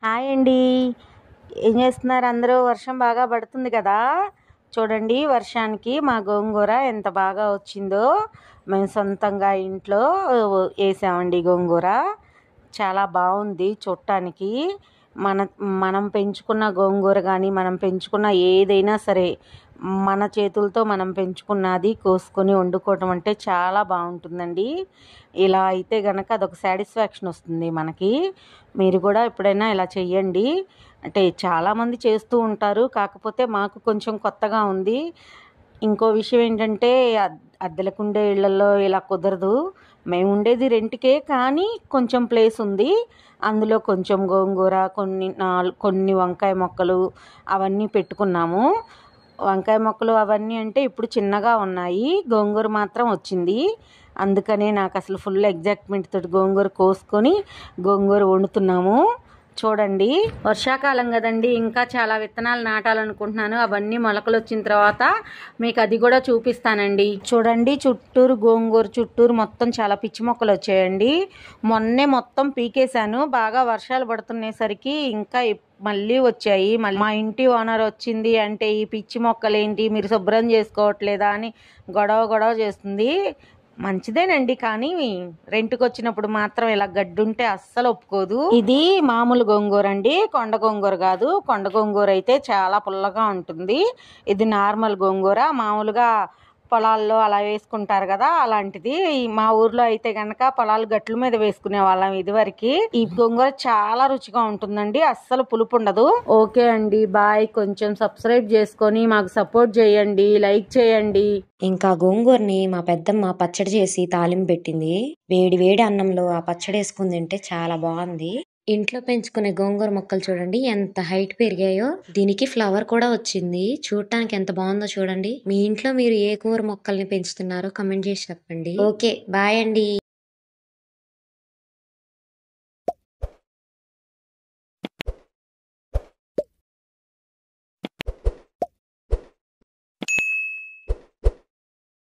Hi అండి. ఏం చేస్తున్నారు అందరూ? వర్షం బాగా పడుతుంది కదా! చూడండి వర్షానికి మా గోంగూర ఎంత బాగా వచ్చిందో. మేము సొంతంగా ఇంట్లో వేసామండి గోంగూర. చాలా బాగుంది చూడటానికి. మన మనం పెంచుకున్న గోంగూర కానీ, మనం పెంచుకున్న ఏదైనా సరే, మన చేతులతో మనం పెంచుకున్నది కోసుకొని వండుకోవటం అంటే చాలా బాగుంటుందండి. ఇలా అయితే గనక అదొక సాటిస్ఫాక్షన్ వస్తుంది మనకి. మీరు కూడా ఎప్పుడైనా ఇలా చెయ్యండి. అంటే చాలామంది చేస్తూ ఉంటారు, కాకపోతే మాకు కొంచెం కొత్తగా ఉంది. ఇంకో విషయం ఏంటంటే అద్దెలకుండే ఇళ్లలో ఇలా కుదరదు. మేము ఉండేది రెంట్కే, కానీ కొంచెం ప్లేస్ ఉంది. అందులో కొంచెం గోంగూర, కొన్ని వంకాయ మొక్కలు అవన్నీ పెట్టుకున్నాము. వంకాయ మొక్కలు అవన్నీ అంటే ఇప్పుడు చిన్నగా ఉన్నాయి, గోంగూర మాత్రం వచ్చింది. అందుకనే నాకు అసలు ఫుల్ ఎగ్జైట్మెంట్ తోటి గోంగూర కోసుకొని గోంగూర వండుతున్నాము. చూడండి, వర్షాకాలం కదండి, ఇంకా చాలా విత్తనాలు నాటాలనుకుంటున్నాను. అవన్నీ మొలకలు వచ్చిన తర్వాత మీకు అది కూడా చూపిస్తానండి. చూడండి, చుట్టూరు గోంగూర చుట్టూరు మొత్తం చాలా పిచ్చి మొక్కలు వచ్చాయండి. మొన్నే మొత్తం పీకేశాను. బాగా వర్షాలు పడుతునేసరికి ఇంకా మళ్ళీ వచ్చాయి. మళ్ళీ మా ఇంటి ఓనర్ వచ్చింది అంటే, ఈ పిచ్చి మొక్కలు ఏంటి, మీరు శుభ్రం చేసుకోవట్లేదా అని గొడవ చేస్తుంది. మంచిదేనండి, కానీ రెంట్కి వచ్చినప్పుడు మాత్రం ఇలా గడ్డుంటే అస్సలు ఒప్పుకోదు. ఇది మామూలు గోంగూర అండి, కొండ గోంగూర కాదు. కొండ గోంగూర అయితే చాలా పుల్లగా ఉంటుంది. ఇది నార్మల్ గోంగూర, మామూలుగా పొలాల్లో అలా వేసుకుంటారు కదా, అలాంటిది. మా ఊర్లో అయితే గనక పొలాలు గట్ల మీద వేసుకునే వాళ్ళం ఇదివరకు. ఈ గోంగూర చాలా రుచిగా ఉంటుందండి, అస్సలు పులుపు ఉండదు. ఓకే అండి, బాయ్. కొంచెం సబ్స్క్రైబ్ చేసుకొని మాకు సపోర్ట్ చేయండి, లైక్ చేయండి. ఇంకా గోంగూరని మా పెద్దమ్మ పచ్చడి చేసి తాలింపు పెట్టింది. వేడి వేడి అన్నంలో ఆ పచ్చడి వేసుకుని తింటే చాలా బాగుంది. ఇంట్లో పెంచుకునే గోంగూర మొక్కలు చూడండి ఎంత హైట్ పెరిగాయో. దీనికి ఫ్లవర్ కూడా వచ్చింది. చూడటానికి ఎంత బాగుందో చూడండి. మీ ఇంట్లో మీరు ఏ కూర మొక్కల్ని పెంచుతున్నారో కమెంట్ చేసి చెప్పండి. ఓకే, బాయ్ అండి.